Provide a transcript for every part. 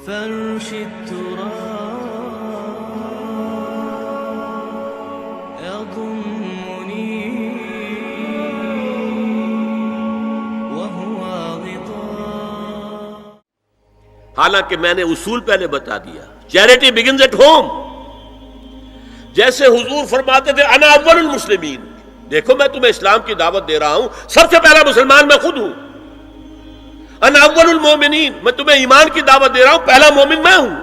فرش التراب يضمني وهو غطاء. حالانکہ میں نے اصول پہلے بتا دیا، چیریٹی بگنز ایٹ ہوم. جیسے حضور فرماتے تھے انا اول المسلمین، دیکھو میں تمہیں اسلام کی دعوت دے رہا ہوں، سب سے پہلا مسلمان میں خود ہوں. انا اول المومنین، میں تمہیں ایمان کی دعوت دے رہا ہوں، پہلا مومن میں ہوں.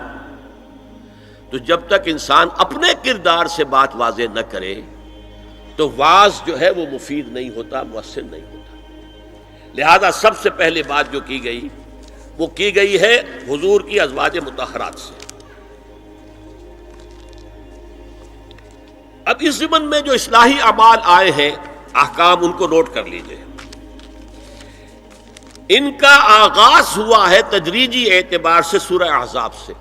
تو جب تک انسان اپنے کردار سے بات واضح نہ کرے تو واعظ جو ہے وہ مفید نہیں ہوتا، مؤثر نہیں ہوتا. لہذا سب سے پہلے بات جو کی گئی وہ کی گئی ہے حضور کی ازواج مطہرات سے. اب اس ضمن میں جو اصلاحی اعمال آئے ہیں، احکام، ان کو نوٹ کر لیجئے. ان کا آغاز ہوا ہے تدریجی اعتبار سے سورہ احزاب سے،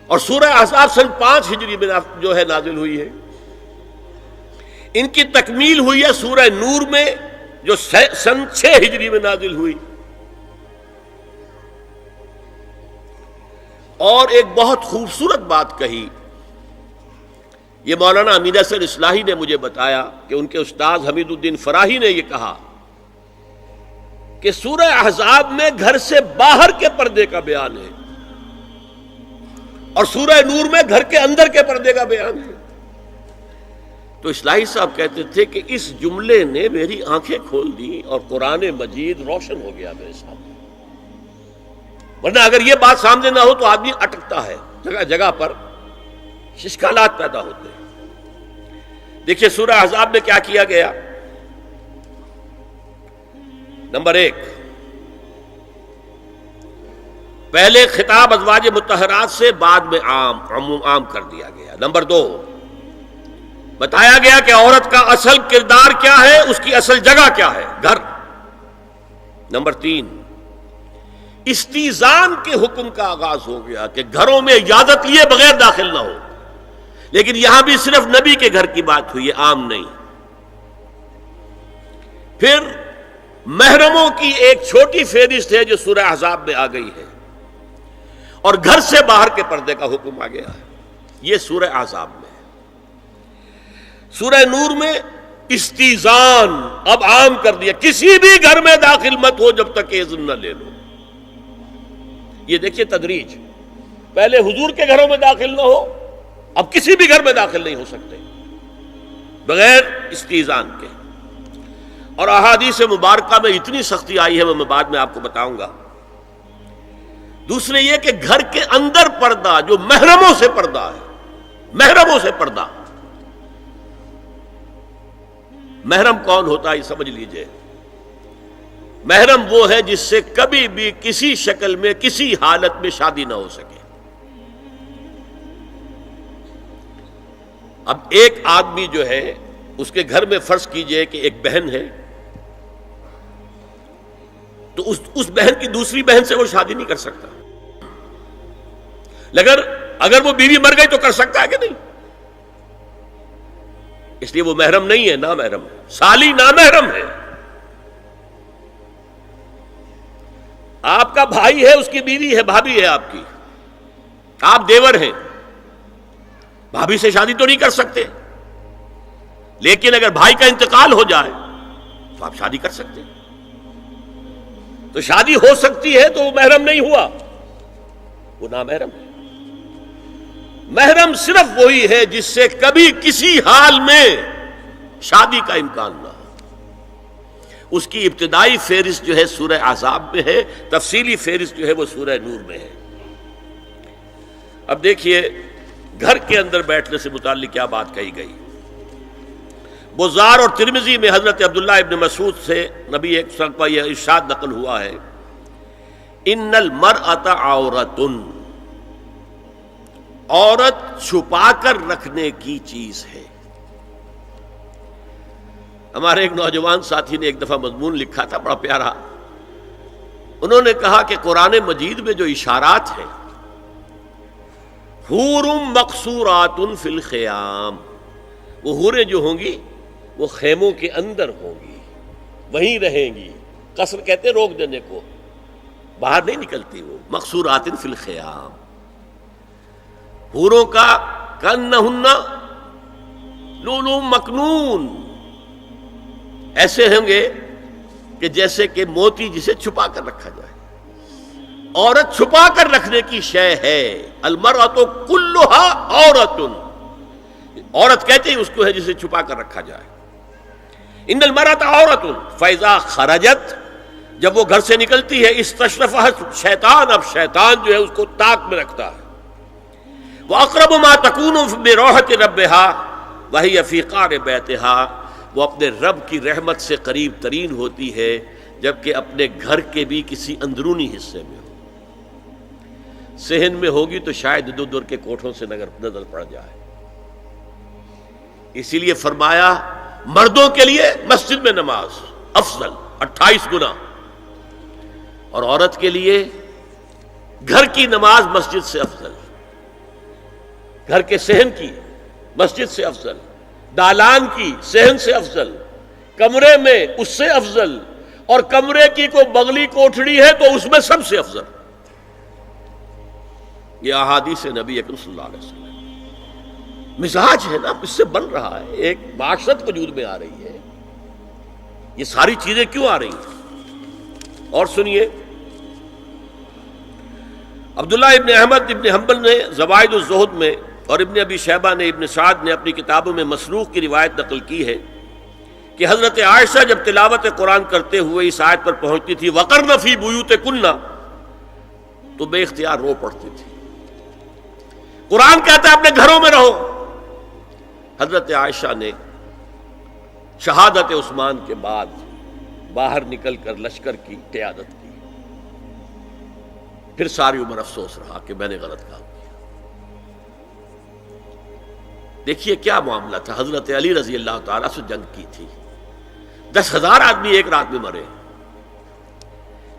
اور سورہ احزاب سن 5 ہجری میں جو ہے نازل ہوئی ہے. ان کی تکمیل ہوئی ہے سورہ نور میں جو سن 6 ہجری میں نازل ہوئی. اور ایک بہت خوبصورت بات کہی، یہ مولانا امین احسن اصلاحی نے مجھے بتایا کہ ان کے استاد حمید الدین فراہی نے یہ کہا کہ سورہ احزاب میں گھر سے باہر کے پردے کا بیان ہے اور سورہ نور میں گھر کے اندر کے پردے کا بیان ہے. تو اصلاحی صاحب کہتے تھے کہ اس جملے نے میری آنکھیں کھول دی اور قرآن مجید روشن ہو گیا میرے سامنے. ورنہ اگر یہ بات سامنے نہ ہو تو آدمی اٹکتا ہے، جگہ جگہ پر اشکالات پیدا ہوتے ہیں. دیکھیے سورہ احزاب میں کیا کیا گیا. نمبر 1، پہلے خطاب ازواج مطہرات سے، بعد میں عام کر دیا گیا. نمبر 2، بتایا گیا کہ عورت کا اصل کردار کیا ہے، اس کی اصل جگہ کیا ہے، گھر. نمبر 3، استیزان کے حکم کا آغاز ہو گیا کہ گھروں میں اجازت لیے بغیر داخل نہ ہو. لیکن یہاں بھی صرف نبی کے گھر کی بات ہوئی ہے، عام نہیں. پھر محرموں کی ایک چھوٹی فہرست ہے جو سورہ احزاب میں آ گئی ہے، اور گھر سے باہر کے پردے کا حکم آ گیا ہے، یہ سورہ احزاب میں. سورہ نور میں استیزان اب عام کر دیا، کسی بھی گھر میں داخل مت ہو جب تک اذن نہ لے لو. یہ دیکھیے تدریج، پہلے حضور کے گھروں میں داخل نہ ہو، اب کسی بھی گھر میں داخل نہیں ہو سکتے بغیر استیزان کے. اور احادیث مبارکہ میں اتنی سختی آئی ہے، میں بعد میں آپ کو بتاؤں گا. دوسرے یہ کہ گھر کے اندر پردہ جو محرموں سے پردہ ہے، محرموں سے پردہ. محرم کون ہوتا ہے یہ سمجھ لیجئے. محرم وہ ہے جس سے کبھی بھی کسی شکل میں کسی حالت میں شادی نہ ہو سکے. اب ایک آدمی جو ہے اس کے گھر میں فرض کیجئے کہ ایک بہن ہے، تو اس بہن کی دوسری بہن سے وہ شادی نہیں کر سکتا. اگر وہ بیوی مر گئی تو کر سکتا ہے کہ نہیں؟ اس لیے وہ محرم نہیں ہے، نامحرم ہے. سالی نامحرم ہے. آپ کا بھائی ہے، اس کی بیوی ہے، بھابھی ہے آپ کی، آپ دیور ہیں، بھابھی سے شادی تو نہیں کر سکتے. لیکن اگر بھائی کا انتقال ہو جائے تو آپ شادی کر سکتے. تو شادی ہو سکتی ہے تو وہ محرم نہیں ہوا، وہ نامحرم ہے. محرم صرف وہی ہے جس سے کبھی کسی حال میں شادی کا امکان نہ ہو. اس کی ابتدائی فہرست جو ہے سورہ احزاب میں ہے، تفصیلی فہرست جو ہے وہ سورہ نور میں ہے. اب دیکھیے گھر کے اندر بیٹھنے سے متعلق کیا بات کہی گئی. بزار اور ترمذی میں حضرت عبداللہ ابن مسعود سے نبی ایک وسلم کا یہ ارشاد نقل ہوا ہے، ان المرأۃ عورۃ، عورت چھپا کر رکھنے کی چیز ہے. ہمارے ایک نوجوان ساتھی نے ایک دفعہ مضمون لکھا تھا بڑا پیارا. انہوں نے کہا کہ قرآن مجید میں جو اشارات ہیں، حور مقصورات فی الخیام، وہ حوریں جو ہوں گی وہ خیموں کے اندر ہوں گی، وہیں رہیں گی. قصر کہتے ہیں روک دینے کو، باہر نہیں نکلتی وہ، مقصورات فی الخیام، حوروں کا کانہن لؤلؤ مکنون، ایسے ہوں گے کہ جیسے کہ موتی جسے چھپا کر رکھا جائے. عورت چھپا کر رکھنے کی شے ہے. المرأۃ کلھا عورۃ، عورت کہتے ہیں اس کو ہے جسے چھپا کر رکھا جائے. ان المرأۃ عورۃ فاذا خرجت، جب وہ گھر سے نکلتی ہے، استشرفھا شیطان، اب شیطان جو ہے اس کو طاق میں رکھتا ہے. واقرب ما تکون برحمۃ ربھا وہی فی قعر بیتھا، وہ اپنے رب کی رحمت سے قریب ترین ہوتی ہے جبکہ اپنے گھر کے بھی کسی اندرونی حصے میں ہو. صحن میں ہوگی تو شاید ادھر ادھر کے کوٹھوں سے نظر پڑ جائے. اسی لیے فرمایا مردوں کے لیے مسجد میں نماز افضل 28 گنا، اور عورت کے لیے گھر کی نماز مسجد سے افضل، گھر کے صحن کی مسجد سے افضل، دالان کی صحن سے افضل، کمرے میں اس سے افضل، اور کمرے کی کوئی بغلی کوٹھڑی ہے تو اس میں سب سے افضل. یہ احادیث نبی اکرم صلی اللہ علیہ وسلم مزاج ہے نا، اس سے بن رہا ہے، ایک معاشرت وجود میں آ رہی ہے. یہ ساری چیزیں کیوں آ رہی ہیں؟ اور سنیے، عبداللہ ابن احمد ابن حنبل نے زوائد الزہد میں اور ابن ابی شیبہ نے، ابن سعد نے اپنی کتابوں میں مسروق کی روایت نقل کی ہے کہ حضرت عائشہ جب تلاوت قرآن کرتے ہوئے اس آیت پر پہنچتی تھی وقرن فی بیوتکن، تو بے اختیار رو پڑتی تھی. قرآن کہتا ہے اپنے گھروں میں رہو. حضرت عائشہ نے شہادت عثمان کے بعد باہر نکل کر لشکر کی قیادت کی. پھر ساری عمر افسوس رہا کہ میں نے غلط کام کیا. دیکھیے کیا معاملہ تھا. حضرت علی رضی اللہ تعالیٰ سے جنگ کی تھی، 10,000 آدمی ایک رات میں مرے،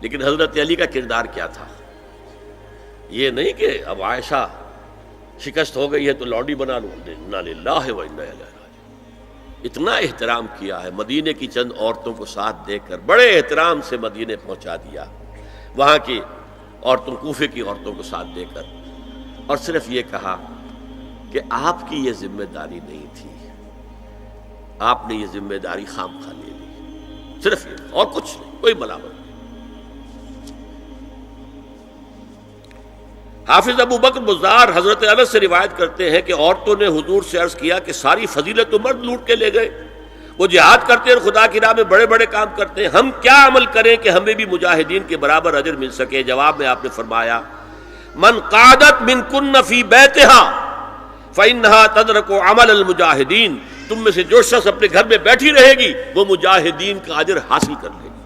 لیکن حضرت علی کا کردار کیا تھا؟ یہ نہیں کہ اب عائشہ شکست ہو گئی ہے تو لوڈی بنا لو. انا للہ و انا الیہ راجعون. اتنا احترام کیا ہے، مدینے کی چند عورتوں کو ساتھ دے کر بڑے احترام سے مدینے پہنچا دیا، وہاں کی عورتوں، کوفے کی عورتوں کو ساتھ دے کر، اور صرف یہ کہا کہ آپ کی یہ ذمہ داری نہیں تھی، آپ نے یہ ذمہ داری خام خواہ لے لی. صرف یہ، اور کچھ نہیں، کوئی ملامت نہیں. حافظ ابو بکر بزار حضرت انس سے روایت کرتے ہیں کہ عورتوں نے حضور سے عرض کیا کہ ساری فضیلت تو مرد لوٹ کے لے گئے، وہ جہاد کرتے ہیں اور خدا کی راہ میں بڑے بڑے کام کرتے ہیں، ہم کیا عمل کریں کہ ہمیں بھی مجاہدین کے برابر اجر مل سکے؟ جواب میں آپ نے فرمایا من قعدت منکن فی بیتہا فإنہا تدرک عمل المجاہدین، تم میں سے جو شخص اپنے گھر میں بیٹھی رہے گی وہ مجاہدین کا اجر حاصل کر لے گی.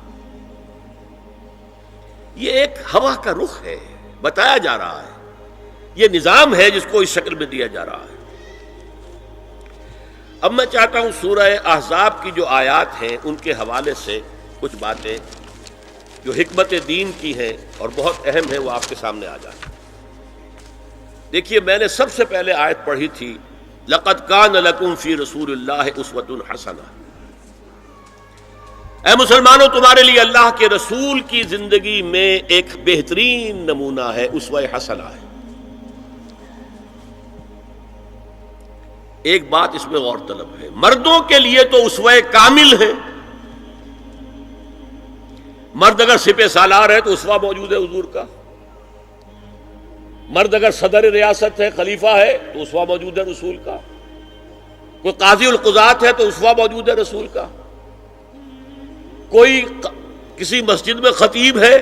یہ ایک ہوا کا رخ ہے، بتایا جا رہا ہے، یہ نظام ہے جس کو اس شکل میں دیا جا رہا ہے. اب میں چاہتا ہوں سورہ احزاب کی جو آیات ہیں ان کے حوالے سے کچھ باتیں جو حکمت دین کی ہیں اور بہت اہم ہیں وہ آپ کے سامنے آ جائیں. دیکھیے میں نے سب سے پہلے آیت پڑھی تھی لَقَدْ كَانَ لَكُمْ فِي رَسُولِ اللَّهِ أُسْوَةٌ حَسَنَةٌ. اے مسلمانوں تمہارے لیے اللہ کے رسول کی زندگی میں ایک بہترین نمونہ ہے، اسوہ حسنہ ہے. ایک بات اس میں غور طلب ہے، مردوں کے لیے تو اسوہ کامل ہے. مرد اگر سپہ سالار ہے تو اسوہ موجود ہے حضور کا، مرد اگر صدر ریاست ہے، خلیفہ ہے تو اسوہ موجود ہے رسول کا، کوئی قاضی القضات ہے تو اسوہ موجود ہے رسول کا، کوئی کسی مسجد میں خطیب ہے،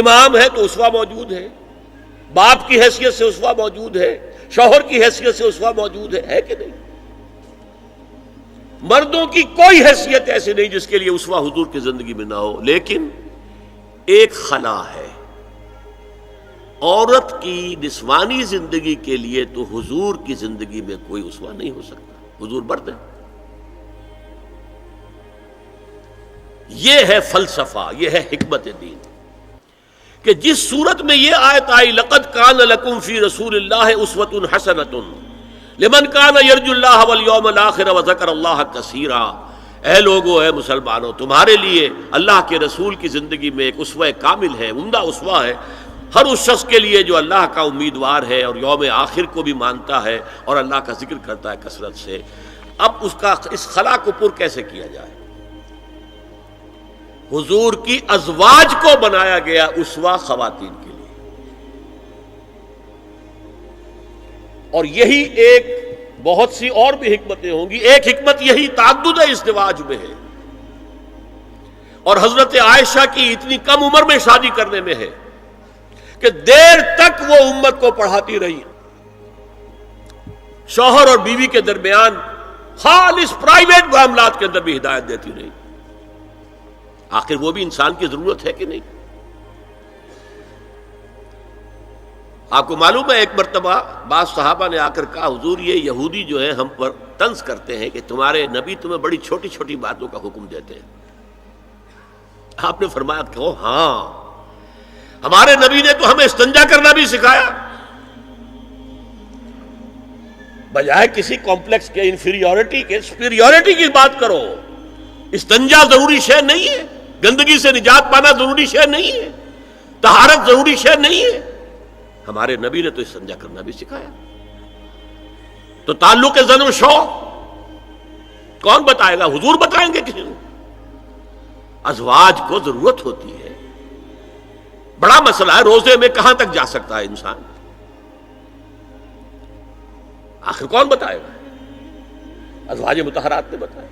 امام ہے تو اسوہ موجود ہے، باپ کی حیثیت سے اسوہ موجود ہے، شوہر کی حیثیت سے اسوہ موجود ہے کہ نہیں؟ مردوں کی کوئی حیثیت ایسی نہیں جس کے لیے اسوہ حضور کی زندگی میں نہ ہو. لیکن ایک خلا ہے، عورت کی نسوانی زندگی کے لیے تو حضور کی زندگی میں کوئی اسوہ نہیں ہو سکتا. حضور مرد ہے. یہ ہے فلسفہ، یہ ہے حکمت دین کہ جس صورت میں یہ آیت آئی لقد کان لکم فی رسول اللہ اسوۃ حسنۃ لمن کان یرجو اللہ والیوم الآخر وذکر اللہ کثیرا، اے لوگو، اے مسلمانوں، تمہارے لیے اللہ کے رسول کی زندگی میں ایک اسوہ کامل ہے، عمدہ اسوہ ہے ہر اس شخص کے لیے جو اللہ کا امیدوار ہے اور یوم آخر کو بھی مانتا ہے اور اللہ کا ذکر کرتا ہے کثرت سے۔ اب اس خلا کو پر کیسے کیا جائے؟ حضور کی ازواج کو بنایا گیا اسوہ خواتین کے لیے، اور یہی ایک بہت سی اور بھی حکمتیں ہوں گی۔ ایک حکمت یہی تعدد ازدواج میں ہے، اور حضرت عائشہ کی اتنی کم عمر میں شادی کرنے میں ہے کہ دیر تک وہ امت کو پڑھاتی رہی، شوہر اور بیوی کے درمیان خالص پرائیویٹ معاملات کے اندر بھی ہدایت دیتی رہی۔ آخر وہ بھی انسان کی ضرورت ہے کہ نہیں؟ آپ کو معلوم ہے ایک مرتبہ بعض صحابہ نے آ کر کہا، حضور یہ یہودی جو ہے ہم پر طنز کرتے ہیں کہ تمہارے نبی تمہیں بڑی چھوٹی چھوٹی باتوں کا حکم دیتے ہیں۔ آپ نے فرمایا کہ ہاں، ہمارے نبی نے تو ہمیں استنجا کرنا بھی سکھایا، بجائے کسی کمپلیکس کے انفیریورٹی کے سپیریورٹی کی بات کرو۔ استنجا ضروری شے نہیں ہے، گندگی سے نجات پانا ضروری شے نہیں ہے، طہارت ضروری شے نہیں ہے، ہمارے نبی نے تو استنجا کرنا بھی سکھایا۔ تو تعلق زن و شو کون بتائے گا؟ حضور بتائیں گے کسی کو؟ ازواج کو ضرورت ہوتی ہے، بڑا مسئلہ ہے، روزے میں کہاں تک جا سکتا ہے انسان؟ آخر کون بتائے گا؟ ازواج مطہرات نے بتایا۔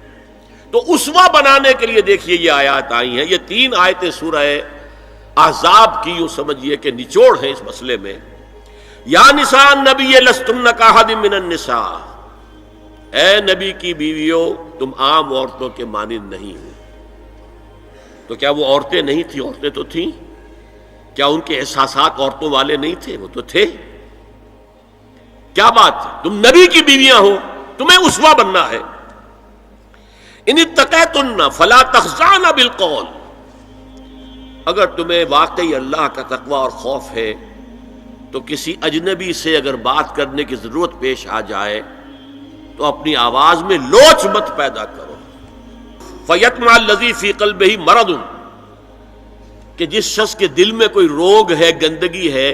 تو اسوہ بنانے کے لیے دیکھیے یہ آیات آئی ہیں، یہ 3 آیتیں سورہ احزاب کی یوں سمجھیے کہ نچوڑ ہے اس مسئلے میں۔ یا نساء النبی لستن کاحد من النساء، اے نبی کی بیویوں تم عام عورتوں کے مانند نہیں ہو۔ تو کیا وہ عورتیں نہیں تھیں؟ عورتیں تو تھیں۔ کیا ان کے احساسات عورتوں والے نہیں تھے؟ وہ تو تھے۔ کیا بات ہے؟ تم نبی کی بیویاں ہو، تمہیں اسوہ بننا ہے۔ ان اتقیتن فلا تخضعن بالقول، اگر تمہیں واقعی اللہ کا تقوی اور خوف ہے تو کسی اجنبی سے اگر بات کرنے کی ضرورت پیش آ جائے تو اپنی آواز میں لوچ مت پیدا کرو۔ فیطمع الذی فی قلبہ مرض، کہ جس شخص کے دل میں کوئی روگ ہے، گندگی ہے،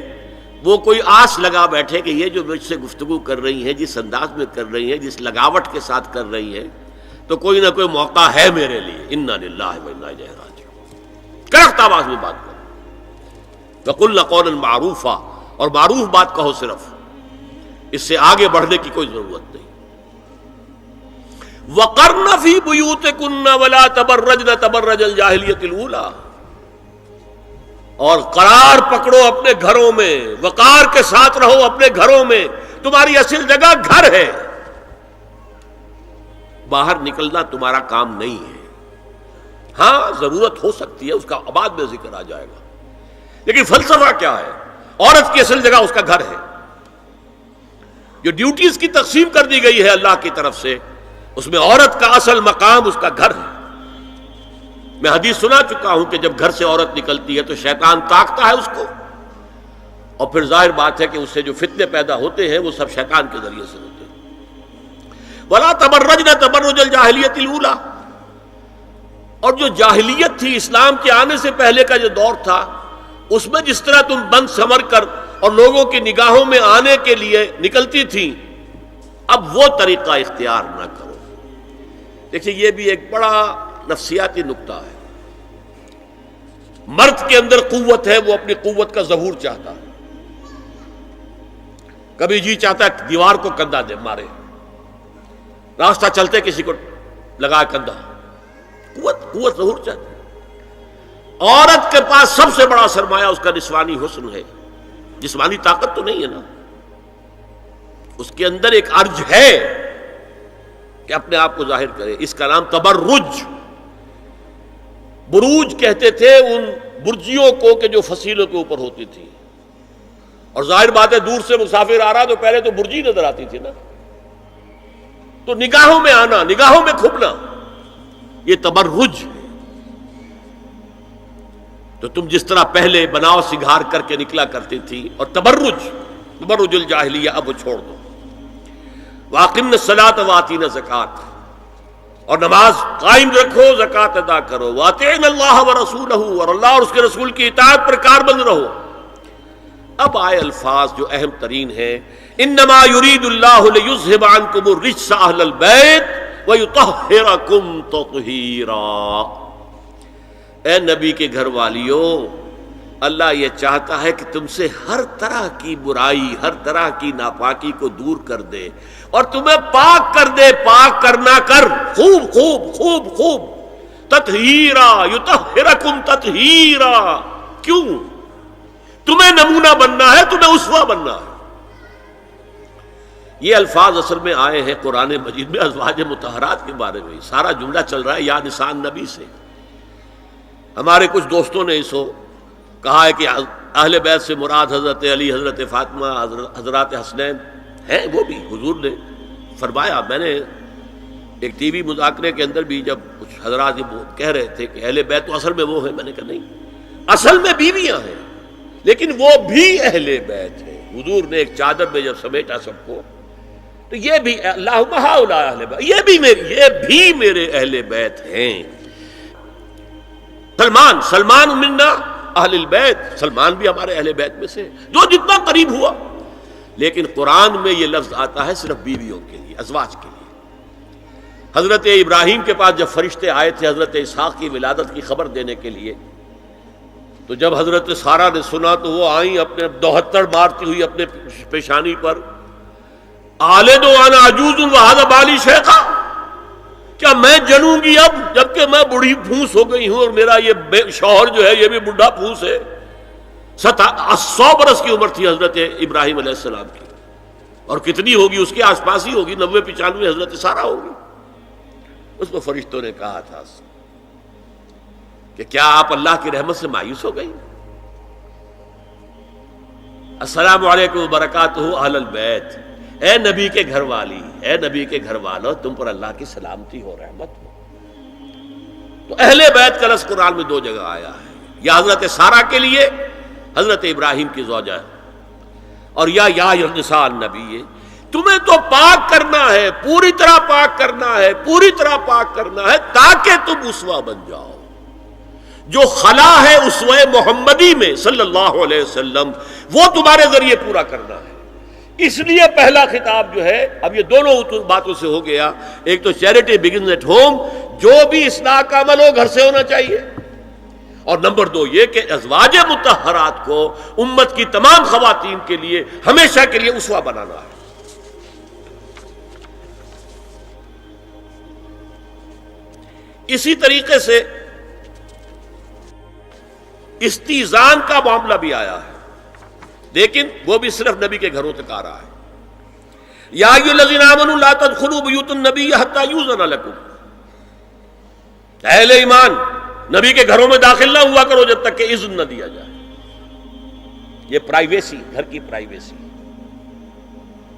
وہ کوئی آس لگا بیٹھے کہ یہ جو مجھ سے گفتگو کر رہی ہیں، جس انداز میں کر رہی ہیں، جس لگاوٹ کے ساتھ کر رہی ہیں، تو کوئی نہ کوئی موقع ہے میرے لیے۔ انا للہ و انا الیہ راجعون، کرخت آواز میں بات کرو۔ وقلن قولا معروفا، اور معروف بات کہو، صرف اس سے آگے بڑھنے کی کوئی ضرورت نہیں۔ وقرن فی بیوتکن ولا تبرجن تبرج الجاہلیۃ الاولی، اور قرار پکڑو اپنے گھروں میں، وقار کے ساتھ رہو اپنے گھروں میں، تمہاری اصل جگہ گھر ہے، باہر نکلنا تمہارا کام نہیں ہے۔ ہاں ضرورت ہو سکتی ہے، اس کا بعد میں ذکر آ جائے گا، لیکن فلسفہ کیا ہے؟ عورت کی اصل جگہ اس کا گھر ہے۔ جو ڈیوٹیز کی تقسیم کر دی گئی ہے اللہ کی طرف سے، اس میں عورت کا اصل مقام اس کا گھر ہے۔ میں حدیث سنا چکا ہوں کہ جب گھر سے عورت نکلتی ہے تو شیطان طاقتا ہے اس کو، اور پھر ظاہر بات ہے کہ اس سے جو فتنے پیدا ہوتے ہیں وہ سب شیطان کے ذریعے سے ہوتے ہیں۔ وَلَا تَبَرَّجْنَ تَبَرُّجَ الْجَاهِلِيَّةِ الْأُولَىٰ، اور جو جاہلیت تھی، اسلام کے آنے سے پہلے کا جو دور تھا، اس میں جس طرح تم بند سمر کر اور لوگوں کی نگاہوں میں آنے کے لیے نکلتی تھی، اب وہ طریقہ اختیار نہ کرو۔ دیکھیے یہ بھی ایک بڑا نفسیاتی نکتہ ہے۔ مرد کے اندر قوت ہے، وہ اپنی قوت کا ظہور چاہتا ہے، کبھی جی چاہتا ہے دیوار کو کندھا دے مارے، راستہ چلتے کسی کو لگا کندھا، قوت ظہور چاہتا ہے۔ عورت کے پاس سب سے بڑا سرمایہ اس کا نسوانی حسن ہے، جسمانی طاقت تو نہیں ہے نا، اس کے اندر ایک ارج ہے کہ اپنے آپ کو ظاہر کرے۔ اس کا نام تبرج، بروج کہتے تھے ان برجیوں کو کہ جو فصیلوں کے اوپر ہوتی تھی، اور ظاہر بات ہے دور سے مسافر آ رہا تو پہلے تو برجی نظر آتی تھی نا، تو نگاہوں میں آنا، نگاہوں میں کھپنا، یہ تبرج ہے۔ تو تم جس طرح پہلے بناؤ سنگھار کر کے نکلا کرتی تھی، اور تبرج الجاہلیہ اب وہ چھوڑ دو۔ وَأَقِمْنَ الصَّلَاةَ وَآتِينَ الزَّكَاةَ، اور نماز قائم رکھو، زکوٰۃ ادا کرو، وَأَطِیعُوا اللَّهَ وَرَسُولَهُ، اور اللہ اور اس کے رسول کی اطاعت پر کاربند رہو۔ اب آئے الفاظ جو اہم ترین ہیں، انما یرید اللہ لیذھب عنکم الرجس اہل البیت ویطہرکم تطہیرا۔ اے نبی کے گھر والیو، اللہ یہ چاہتا ہے کہ تم سے ہر طرح کی برائی، ہر طرح کی ناپاکی کو دور کر دے اور تمہیں پاک کر دے۔ پاک کرنا کر، خوب خوب خوب خوب، تطہیرا، یطہرکم تطہیرا۔ کیوں؟ تمہیں نمونہ بننا ہے، تمہیں اسوہ بننا ہے۔ یہ الفاظ اصل میں آئے ہیں قرآن مجید میں ازواج مطہرات کے بارے میں۔ سارا جملہ چل رہا ہے یا نساء نبی سے۔ ہمارے کچھ دوستوں نے اسو کہا ہے کہ اہل بیت سے مراد حضرت علی، حضرت فاطمہ، حضرات حسنین ہیں۔ وہ بھی حضور نے فرمایا، میں نے ایک ٹی وی مذاکرے کے اندر بھی جب کچھ حضرات یہ کہہ رہے تھے کہ اہل بیت تو اصل میں وہ ہیں، میں نے کہا نہیں، اصل میں بیویاں ہیں لیکن وہ بھی اہل بیت ہیں۔ حضور نے ایک چادر میں جب سمیٹا سب کو، تو یہ بھی اللہم ہؤلاء اہل بیت، یہ بھی میرے اہل بیت ہیں۔ سلمان منا اہل البیت، سلمان بھی ہمارے اہل بیت میں سے، جو جتنا قریب ہوا۔ لیکن قرآن میں یہ لفظ آتا ہے صرف بیویوں کے لیے، ازواج کے لیے۔ حضرت ابراہیم کے پاس جب فرشتے آئے تھے حضرت اسحاق کی ولادت کی خبر دینے کے لیے، تو جب حضرت سارہ نے سنا تو وہ آئیں اپنے دوہتر مارتی ہوئی اپنے پیشانی پر، آلد وانا عجوز وہذا بالی شیخا، کیا میں جنوں گی اب جبکہ میں بوڑھی پھونس ہو گئی ہوں اور میرا یہ شوہر جو ہے یہ بھی بوڑھا پھونس ہے۔ 100 برس کی عمر تھی حضرت ابراہیم علیہ السلام کی، اور کتنی ہوگی اس کے آس پاس ہی ہوگی، 90-95 حضرت سارہ ہوگی۔ اس کو فرشتوں نے کہا تھا کہ کیا آپ اللہ کی رحمت سے مایوس ہو گئی؟ السلام علیکم وبرکاتہ اہل البیت، اے نبی کے گھر والی، اے نبی کے گھر والو، تم پر اللہ کی سلامتی ہو، رحمت ہو۔ تو اہل بیت کا لفظ قرآن میں 2 جگہ آیا ہے، یا حضرت سارہ کے لیے حضرت ابراہیم کی زوجہ، اور یا نساء النبی، تمہیں تو پاک کرنا ہے، پوری طرح پاک کرنا ہے، پوری طرح پاک کرنا ہے تاکہ تم اسوہ بن جاؤ۔ جو خلا ہے اسوہ محمدی میں صلی اللہ علیہ وسلم، وہ تمہارے ذریعے پورا کرنا ہے۔ اس لیے پہلا خطاب جو ہے، اب یہ دونوں باتوں سے ہو گیا، ایک تو چیریٹی بگنز ایٹ ہوم، جو بھی اصلاح کا عمل ہو گھر سے ہونا چاہیے، اور نمبر 2 یہ کہ ازواج مطہرات کو امت کی تمام خواتین کے لیے ہمیشہ کے لیے اسوہ بنانا ہے۔ اسی طریقے سے استیزان کا معاملہ بھی آیا ہے، لیکن وہ بھی صرف نبی کے گھروں تک آ رہا ہے۔ یا ایھا الذین آمنوا لا تدخلوا بیوت النبی حتی یؤذن لکم، اہل ایمان نبی کے گھروں میں داخل نہ ہوا کرو جب تک کہ اذن نہ دیا جائے۔ یہ پرائیویسی، گھر کی پرائیویسی،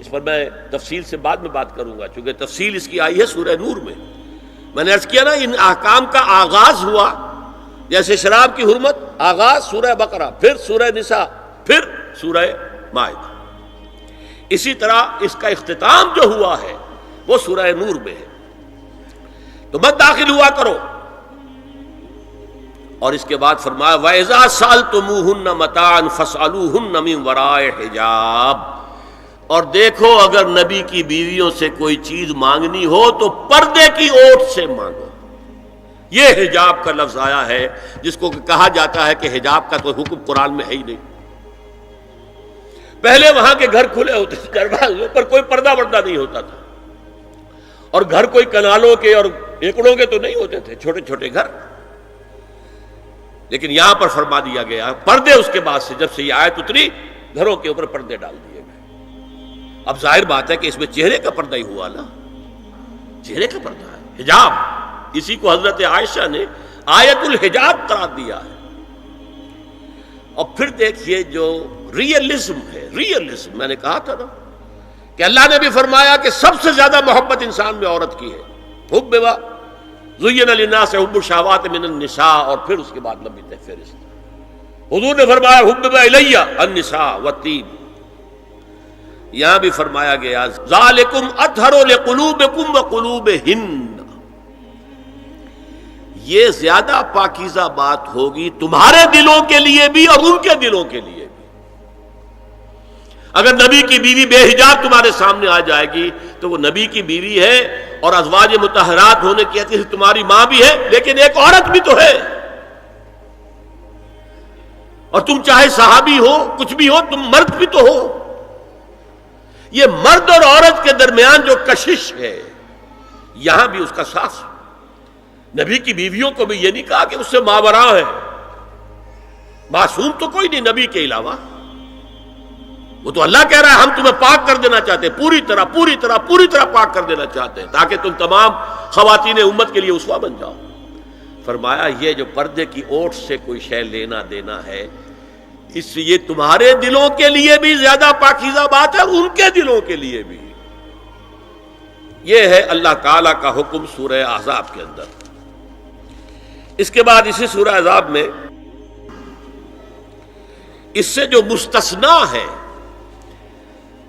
اس پر میں تفصیل سے بعد میں بات کروں گا، چونکہ تفصیل اس کی آئی ہے سورہ نور میں۔ میں نے عرض کیا نا، ان احکام کا آغاز ہوا، جیسے شراب کی حرمت، آغاز سورہ بقرہ، پھر سورہ نساء، پھر سورہ مائدہ۔ اسی طرح اس کا اختتام جو ہوا ہے وہ سورہ نور میں ہے۔ تو مت داخل ہوا کرو، اور اس کے بعد فرمایا وَإِذَا سَأَلْتُمُوهُنَّ مَتَاعًا فَاسْأَلُوهُنَّ مِنْ وَرَاءِ حِجَابٍ، اور دیکھو اگر نبی کی بیویوں سے کوئی چیز مانگنی ہو تو پردے کی اوٹ سے مانگو۔ یہ حجاب کا لفظ آیا ہے، جس کو کہا جاتا ہے کہ حجاب کا کوئی حکم قرآن میں ہے ہی نہیں۔ پہلے وہاں کے گھر کھلے ہوتے تھے، دروازوں پر کوئی پردہ وردہ نہیں ہوتا تھا، اور گھر کوئی کنالوں کے اور ایکڑوں کے تو نہیں ہوتے تھے، چھوٹے چھوٹے گھر۔ لیکن یہاں پر فرما دیا گیا پردے، اس کے بعد سے جب سے یہ آیت اتری گھروں کے اوپر پردے ڈال دیے گئے۔ اب ظاہر بات ہے کہ اس میں چہرے کا پردہ ہی ہوا نا، چہرے کا پردہ ہے حجاب، اسی کو حضرت عائشہ نے آیت الحجاب قرار دیا ہے۔ اور پھر دیکھیے جو ریئلزم ہے، ریئلزم میں نے کہا تھا نا کہ اللہ نے بھی فرمایا کہ سب سے زیادہ محبت انسان میں عورت کی ہے، حب زین للناس حب الشہوات من النساء، اور پھر اس کے بعد لمبی فہرست۔ حضور نے فرمایا حبب الی النساء والطیب، یہاں بھی فرمایا گیا ذالکم اطہر لقلوبکم وقلوبہن، یہ زیادہ پاکیزہ بات ہوگی تمہارے دلوں کے لیے بھی اور ان کے دلوں کے لیے بھی۔ اگر نبی کی بیوی بے حجاب تمہارے سامنے آ جائے گی تو وہ نبی کی بیوی ہے اور ازواج مطہرات ہونے کی حیثیت سے تمہاری ماں بھی ہے، لیکن ایک عورت بھی تو ہے، اور تم چاہے صحابی ہو کچھ بھی ہو، تم مرد بھی تو ہو۔ یہ مرد اور عورت کے درمیان جو کشش ہے یہاں بھی اس کا ساس۔ نبی کی بیویوں کو بھی یہ نہیں کہا کہ اس سے ماوراء ہے، معصوم تو کوئی نہیں نبی کے علاوہ، وہ تو اللہ کہہ رہا ہے ہم تمہیں پاک کر دینا چاہتے ہیں، پوری طرح پاک کر دینا چاہتے ہیں تاکہ تم تمام خواتین امت کے لیے اسوہ بن جاؤ۔ فرمایا یہ جو پردے کی اوٹ سے کوئی شے لینا دینا ہے، اس سے یہ تمہارے دلوں کے لیے بھی زیادہ پاکیزہ بات ہے اور ان کے دلوں کے لیے بھی۔ یہ ہے اللہ تعالی کا حکم سورہ احزاب کے اندر۔ اس کے بعد اسی سورہ احزاب میں اس سے جو مستثنا ہے،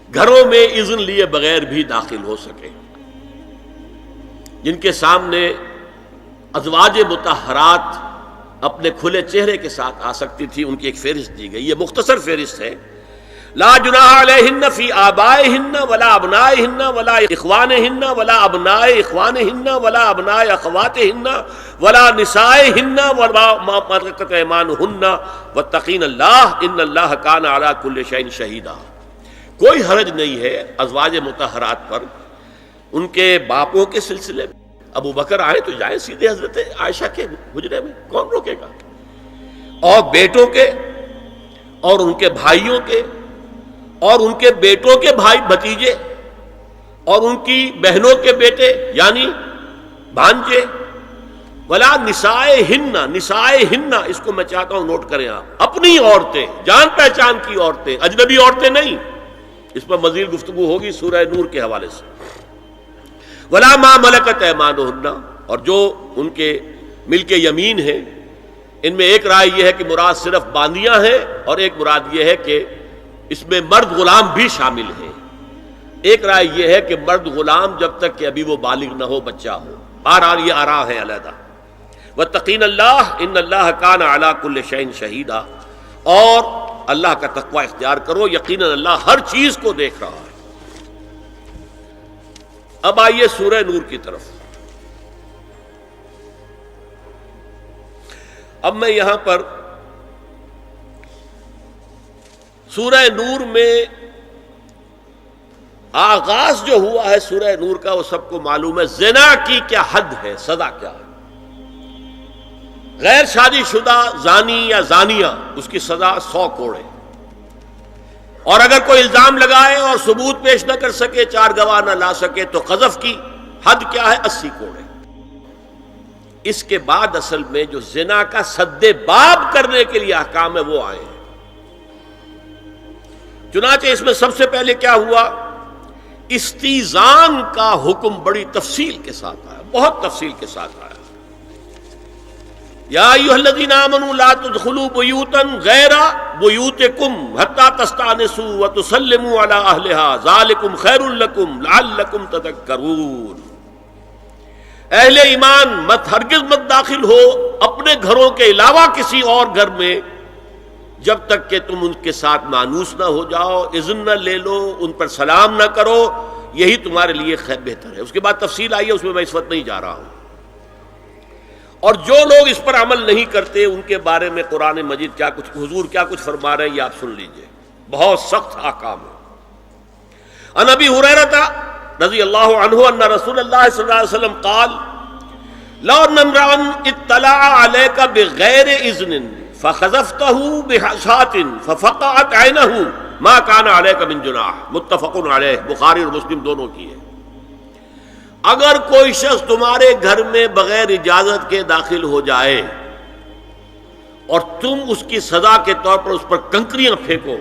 گھروں میں اذن لیے بغیر بھی داخل ہو سکے، جن کے سامنے ازواج مطہرات اپنے کھلے چہرے کے ساتھ آ سکتی تھی، ان کی ایک فہرست دی گئی۔ یہ مختصر فہرست ہے۔ لا جناح علیہن فی آبائہن ولا ابنائہن ولا اخوانہن ولا ابناء اخوانہن ولا ابناء اخواتہن ولا نسائہن ولا ما ملکت ایمانہن واتقین اللہ ان اللہ کان علی کل شیء شہیدا۔ کوئی حرج نہیں ہے ازواج مطہرات پر ان کے باپوں کے سلسلے میں۔ ابو بکر آئے تو جائیں سیدھے حضرت عائشہ کے حجرے میں، کون روکے گا؟ اور بیٹوں کے اور ان کے بھائیوں کے اور ان کے بیٹوں کے بھائی بھتیجے اور ان کی بہنوں کے بیٹے یعنی بھانجے، ولا نسائہن، نسائہن اس کو میں چاہتا ہوں نوٹ کریں آپ، اپنی عورتیں، جان پہچان کی عورتیں، اجنبی عورتیں نہیں۔ اس پر مزید گفتگو ہوگی سورہ نور کے حوالے سے۔ ولا ما ملکت ایمانہن، اور جو ان کے ملک یمین ہیں، ان میں ایک رائے یہ ہے کہ مراد صرف باندیاں ہیں اور ایک مراد یہ ہے کہ اس میں مرد غلام بھی شامل ہیں۔ ایک رائے یہ ہے کہ مرد غلام جب تک کہ ابھی وہ بالغ نہ ہو، بچہ ہو۔ بہرحال یہ آراء ہے علیحدہ۔ واتقین اللہ ان اللہ کان علی کل شیء شہیدا، اور اللہ کا تقوی اختیار کرو، یقیناً اللہ ہر چیز کو دیکھ رہا ہے۔ اب آئیے سورہ نور کی طرف۔ اب میں یہاں پر سورہ نور میں آغاز جو ہوا ہے سورہ نور کا، وہ سب کو معلوم ہے۔ زنا کی کیا حد ہے، سزا کیا ہے؟ غیر شادی شدہ زانی یا زانیہ، اس کی سزا 100 کوڑے، اور اگر کوئی الزام لگائے اور ثبوت پیش نہ کر سکے، 4 گواہ نہ لا سکے، تو قذف کی حد کیا ہے؟ 80 کوڑے۔ اس کے بعد اصل میں جو زنا کا سد باب کرنے کے لیے احکام ہے وہ آئے ہیں۔ چنانچہ اس میں سب سے پہلے کیا ہوا؟ استیزان کا حکم بڑی تفصیل کے ساتھ آیا، بہت تفصیل کے ساتھ آیا۔ یا ایھا الذین آمنوا لا تدخلوا بیوتا غیر بیوتکم حتی تستأنسوا وتسلموا علی اہلها ذالکم خیر لکم لعلکم تذکرون۔ اہل ایمان ہرگز مت داخل ہو اپنے گھروں کے علاوہ کسی اور گھر میں جب تک کہ تم ان کے ساتھ مانوس نہ ہو جاؤ، اذن نہ لے لو، ان پر سلام نہ کرو، یہی تمہارے لیے بہتر ہے۔ اس کے بعد تفصیل آئی ہے، اس میں میں اس وقت نہیں جا رہا ہوں۔ اور جو لوگ اس پر عمل نہیں کرتے ان کے بارے میں قرآن مجید کیا کچھ، حضور کیا کچھ فرما رہے ہیں یہ آپ سن لیجئے، بہت سخت احکام ہے۔ عن ابی ہریرہ رضی اللہ عنہ ان رسول اللہ صلی اللہ علیہ وسلم قال لو ان امرأ اطلع علیک بغیر اذن فخذفته بحشاة ففقعت عینہ ما کان علیک من جناح، متفق علیہ، بخاری اور مسلم دونوں کی ہے۔ اگر کوئی شخص تمہارے گھر میں بغیر اجازت کے داخل ہو جائے اور تم اس کی سزا کے طور پر اس پر کنکریاں پھینکو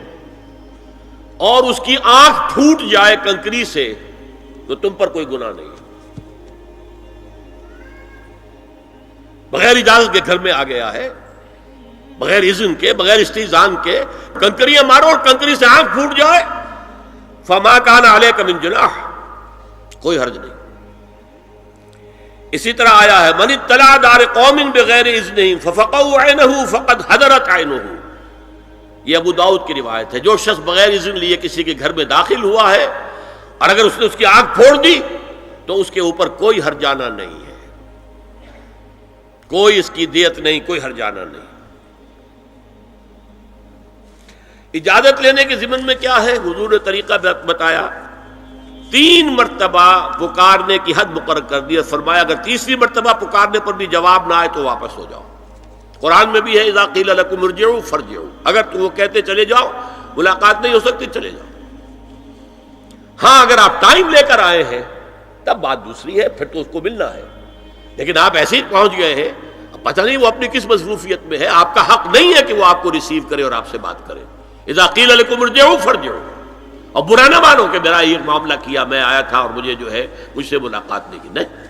اور اس کی آنکھ پھوٹ جائے کنکری سے، تو تم پر کوئی گناہ نہیں۔ بغیر اجازت کے گھر میں آ گیا ہے، بغیر اذن کے، بغیر استئذان کے کنکریاں مارو اور کنکری سے آنکھ پھوٹ جائے، فما کان علیک من جناح، کوئی حرج نہیں۔ اسی طرح آیا ہے من اطلع دار قوم بغیر اذنہم ففقعوا عینہ فقد حضرت عینہ، یہ ابو داؤد کی روایت ہے۔ جو شخص بغیر اذن لیے کسی کے گھر میں داخل ہوا ہے اور اگر اس نے اس کی آنکھ پھوڑ دی تو اس کے اوپر کوئی ہرجانہ نہیں ہے، کوئی اس کی دیت نہیں، کوئی ہرجانہ نہیں۔ اجازت لینے کے ضمن میں کیا ہے؟ حضور نے طریقہ بتایا، 3 مرتبہ پکارنے کی حد مقرر کر دی اور فرمایا اگر تیسری مرتبہ پکارنے پر بھی جواب نہ آئے تو واپس ہو جاؤ۔ قرآن میں بھی ہے اذا قیل لکم ارجعوا فارجعوا، اگر تو وہ کہتے چلے جاؤ، ملاقات نہیں ہو سکتی، چلے جاؤ۔ ہاں اگر آپ ٹائم لے کر آئے ہیں تب بات دوسری ہے، پھر تو اس کو ملنا ہے، لیکن آپ ایسے ہی پہنچ گئے ہیں، پتہ نہیں وہ اپنی کس مصروفیت میں ہے، آپ کا حق نہیں ہے کہ وہ آپ کو ریسیو کرے اور آپ سے بات کرے۔ اذا قیل لکم ارجعوا فارجعوا، اور برا نہ مانو کہ میرا یہ معاملہ کیا، میں آیا تھا اور مجھے جو ہے مجھ سے ملاقات نہیں کی، نہیں۔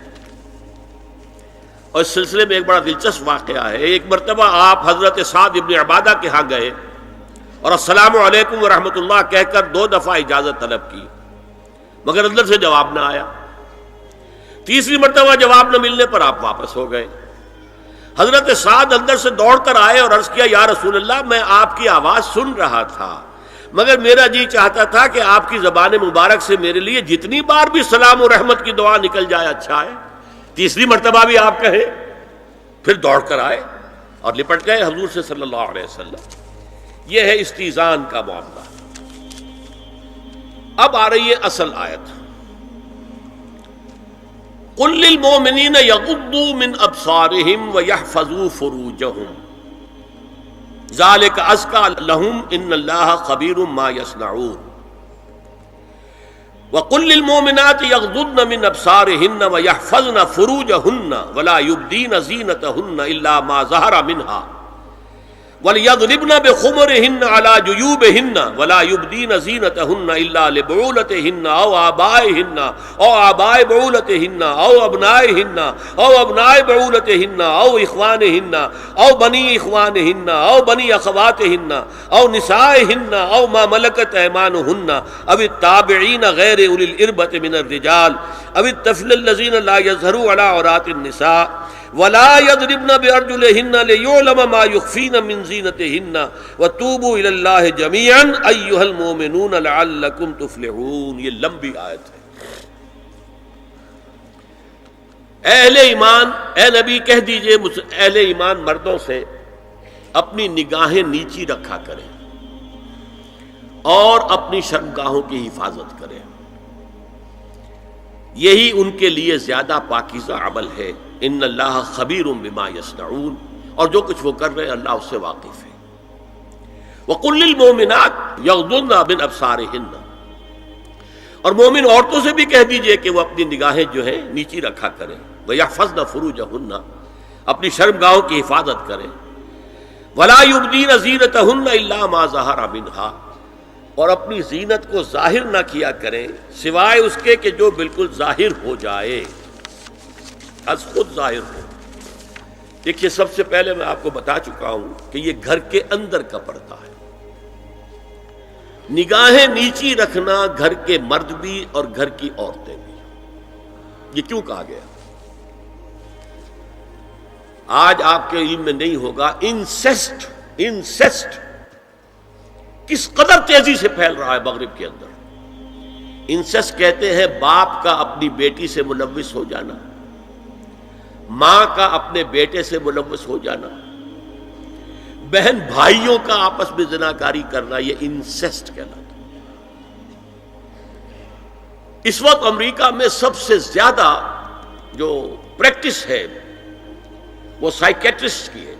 اور اس سلسلے میں ایک بڑا دلچسپ واقعہ ہے۔ ایک مرتبہ آپ حضرت سعد ابن عبادہ کے ہاں گئے اور السلام علیکم ورحمۃ اللہ کہہ کر 2 دفعہ اجازت طلب کی، مگر اندر سے جواب نہ آیا۔ تیسری مرتبہ جواب نہ ملنے پر آپ واپس ہو گئے۔ حضرت سعد اندر سے دوڑ کر آئے اور عرض کیا یا رسول اللہ، میں آپ کی آواز سن رہا تھا مگر میرا جی چاہتا تھا کہ آپ کی زبان مبارک سے میرے لیے جتنی بار بھی سلام و رحمت کی دعا نکل جائے اچھا ہے، تیسری مرتبہ بھی آپ کہیں۔ پھر دوڑ کر آئے اور لپٹ گئے حضور سے صلی اللہ علیہ وسلم۔ یہ ہے استیزان کا معاملہ۔ اب آ رہی ہے اصل آیت، قل للمؤمنین یغضوا من ابصارہم ویحفظوا فروجہم ذالک ازکی لہم ان اللہ خبیر ما یصنعون وقل للمؤمنات یغضضن من ابصارہن ویحفظن فروجہن ولا یبدین زینتہن الا ما ظہر منہا وَلْيَضْرِبْنَ بِخُمُرِهِنَّ عَلَى جُيُوبِهِنَّ وَلَا يُبْدِينَ زِينَتَهُنَّ إِلَّا لِبُعُولَتِهِنَّ أَوْ آبَائِهِنَّ أَوْ آبَاءِ بُعُولَتِهِنَّ أَوْ أَبْنَائِهِنَّ أَوْ أَبْنَاءِ بُعُولَتِهِنَّ أَوْ إِخْوَانِهِنَّ أَوْ بَنِي إِخْوَانِهِنَّ أَوْ بَنِي أَخَوَاتِهِنَّ أَوْ نِسَائِهِنَّ أَوْ مَا مَلَكَتْ أَيْمَانُهُنَّ أَوِ التَّابِعِينَ غَيْرِ أُولِي الْإِرْبَةِ مِنَ الرِّجَالِ أَوِ الطَّفْلِ الَّذِينَ لَا يَظْهَرُوا عَلَى عَوْرَاتِ النِّسَاءِ وَلَا يَضْرِبْنَ بِأَرْجُلِهِنَّ لِيُعْلَمَ مَا يُخْفِينَ مِنْ زِينَتِهِنَّ وَتُوبُوا إِلَى اللَّهِ جَمِيعًا أَيُّهَا الْمُؤْمِنُونَ لَعَلَّكُمْ تُفْلِحُونَ۔ یہ لمبی آیت ہے۔ اہل ایمان، اے نبی کہہ دیجئے اہل ایمان مردوں سے اپنی نگاہیں نیچی رکھا کریں اور اپنی شرمگاہوں کی حفاظت کریں، یہی ان کے لیے زیادہ پاکیزہ عمل ہے۔ ان اللہ خبیر بما یصنعون، اور جو کچھ وہ کر رہے ہیں اللہ اس سے واقف ہے۔ وقل للمؤمنات یغضضن من ابصارہن، اور مومن عورتوں سے بھی کہہ دیجئے کہ وہ اپنی نگاہیں جو ہیں نیچی رکھا کریں، ویحفظن فروجہن، اپنی شرمگاہوں کی حفاظت کریں، ولا یبدین زینتہن الا ما ظہر منہا، اور اپنی زینت کو ظاہر نہ کیا کریں سوائے اس کے کہ جو بالکل ظاہر ہو جائے، از خود ظاہر ہو۔ دیکھیے سب سے پہلے میں آپ کو بتا چکا ہوں کہ یہ گھر کے اندر کا پردہ ہے۔ نگاہیں نیچی رکھنا گھر کے مرد بھی اور گھر کی عورتیں بھی۔ یہ کیوں کہا گیا؟ آج آپ کے علم میں نہیں ہوگا انسیسٹ کس قدر تیزی سے پھیل رہا ہے مغرب کے اندر۔ انسیسٹ کہتے ہیں باپ کا اپنی بیٹی سے ملوث ہو جانا، ماں کا اپنے بیٹے سے ملوث ہو جانا، بہن بھائیوں کا آپس میں زناکاری کرنا، یہ انسیسٹ کہلاتا ہے۔ اس وقت امریکہ میں سب سے زیادہ جو پریکٹس ہے وہ سائیکیٹرسٹ کی ہے،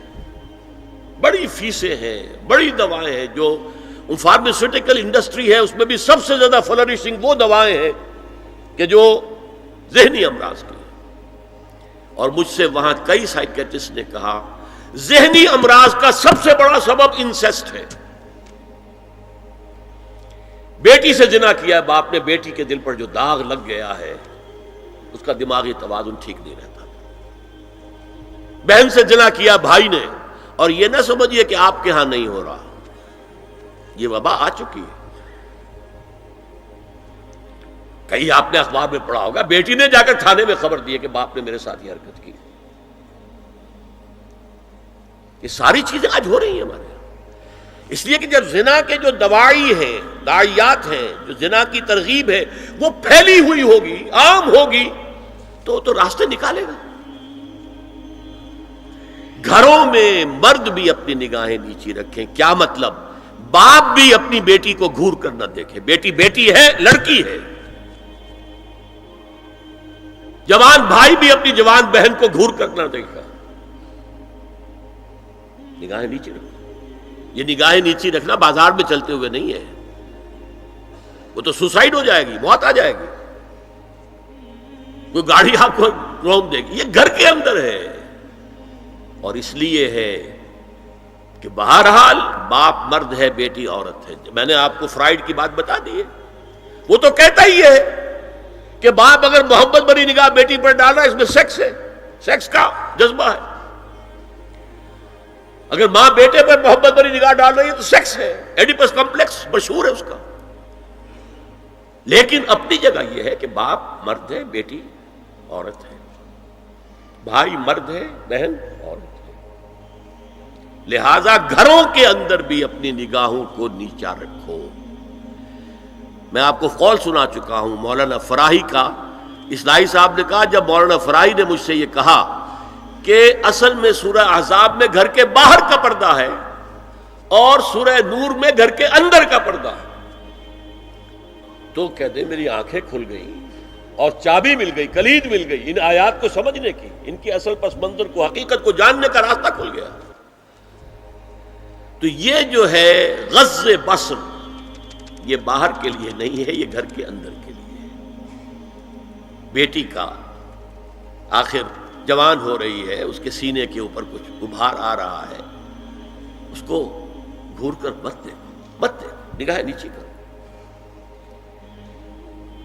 بڑی فیسیں ہیں، بڑی دوائیں ہیں، جو فارماسیوٹیکل انڈسٹری ہے اس میں بھی سب سے زیادہ فلرشنگ وہ دوائیں ہیں کہ جو ذہنی امراض کی ہیں۔ اور مجھ سے وہاں کئی سائیکیٹرسٹ نے کہا ذہنی امراض کا سب سے بڑا سبب انسیسٹ ہے۔ بیٹی سے زنا کیا ہے باپ نے، بیٹی کے دل پر جو داغ لگ گیا ہے اس کا دماغی توازن ٹھیک نہیں رہتا۔ بہن سے زنا کیا بھائی نے، اور یہ نہ سمجھیے کہ آپ کے ہاں نہیں ہو رہا، یہ وبا آ چکی ہے۔ کہیں آپ نے اخبار میں پڑھا ہوگا بیٹی نے جا کر تھانے میں خبر دی کہ باپ نے میرے ساتھ یہ حرکت کی. یہ ساری چیزیں آج ہو رہی ہیں ہمارے یہاں. اس لیے کہ جب زنا کے جو دواعی ہیں، داعیات ہیں، جو زنا کی ترغیب ہے وہ پھیلی ہوئی ہوگی، عام ہوگی، تو راستے نکالے گا. گھروں میں مرد بھی اپنی نگاہیں نیچی رکھیں. کیا مطلب؟ باپ بھی اپنی بیٹی کو گھور کر نہ دیکھے. بیٹی بیٹی ہے، لڑکی ہے. جوان بھائی بھی اپنی جوان بہن کو گھور کر نہ دیکھا. نگاہیں نیچی رکھو. یہ نگاہیں نیچی رکھنا بازار میں چلتے ہوئے نہیں ہے. وہ تو سوسائڈ ہو جائے گی، موت آ جائے گی. کوئی گاڑی آپ کو روک دے گی. یہ گھر کے اندر ہے. اور اس لیے ہے کہ بہرحال باپ مرد ہے، بیٹی عورت ہے. میں نے آپ کو فرائیڈ کی بات بتا دی ہے. وہ تو کہتا ہی ہے کہ باپ اگر محبت بھری نگاہ بیٹی پر ڈال رہا ہے، اس میں سیکس ہے، سیکس کا جذبہ ہے. اگر ماں بیٹے پر محبت بھری نگاہ ڈال رہی ہے تو سیکس ہے. ایڈیپس کمپلیکس مشہور ہے اس کا. لیکن اپنی جگہ یہ ہے کہ باپ مرد ہے، بیٹی عورت ہے. بھائی مرد ہے، بہن عورت ہے. لہذا گھروں کے اندر بھی اپنی نگاہوں کو نیچا رکھو. میں آپ کو قول سنا چکا ہوں مولانا فراہی کا. اصلاحی صاحب نے کہا، جب مولانا فراہی نے مجھ سے یہ کہا کہ اصل میں سورہ احزاب میں گھر کے باہر کا پردہ ہے اور سورہ نور میں گھر کے اندر کا پردہ ہے، تو کہتے میری آنکھیں کھل گئیں اور چابی مل گئی، کلید مل گئی ان آیات کو سمجھنے کی، ان کی اصل پس منظر کو، حقیقت کو جاننے کا راستہ کھل گیا. تو یہ جو ہے غض بصر، یہ باہر کے لیے نہیں ہے، یہ گھر کے اندر کے لیے ہے. بیٹی کا آخر جوان ہو رہی ہے، اس کے سینے کے اوپر کچھ غبار آ رہا ہے، اس کو گھور کر مت دیکھو، مت دیکھو، نگاہیں نیچی کرو.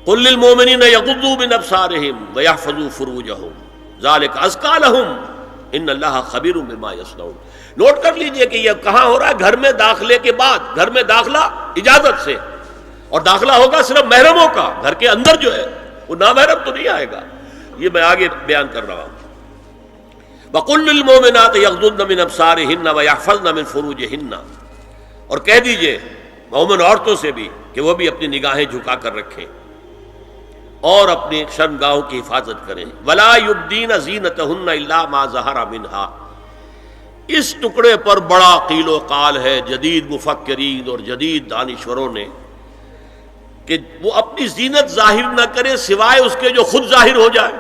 قل للمؤمنین یغضوا من ابصارهم ویحفظوا فروجهم ذلک ازکی لهم ان اللہ خبیر بما یصنعون. نوٹ کر لیجئے کہ یہ کہاں ہو رہا ہے؟ گھر میں داخلے کے بعد. گھر میں داخلہ اجازت سے، اور داخلہ ہوگا صرف محرموں کا. گھر کے اندر جو ہے وہ نامحرم تو نہیں آئے گا. یہ میں آگے بیان کر رہا ہوں. وَقُلْ لِلْمُؤْمِنَاتِ يَغْضُضْنَ مِنْ أَبْصَارِهِنَّ وَيَحْفَظْنَ مِنْ فُرُوجِهِنَّ. اور کہہ دیجئے مومن عورتوں سے بھی کہ وہ بھی اپنی نگاہیں جھکا کر رکھیں اور اپنی شرمگاہوں کی حفاظت کریں. وَلَا يُبْدِينَ زِينَتَهُنَّ إِلَّا مَا ظَهَرَ مِنْهَا. اس ٹکڑے پر بڑا قیل و قال ہے جدید مفکرین اور جدید دانشوروں نے کہ وہ اپنی زینت ظاہر نہ کرے سوائے اس کے جو خود ظاہر ہو جائے.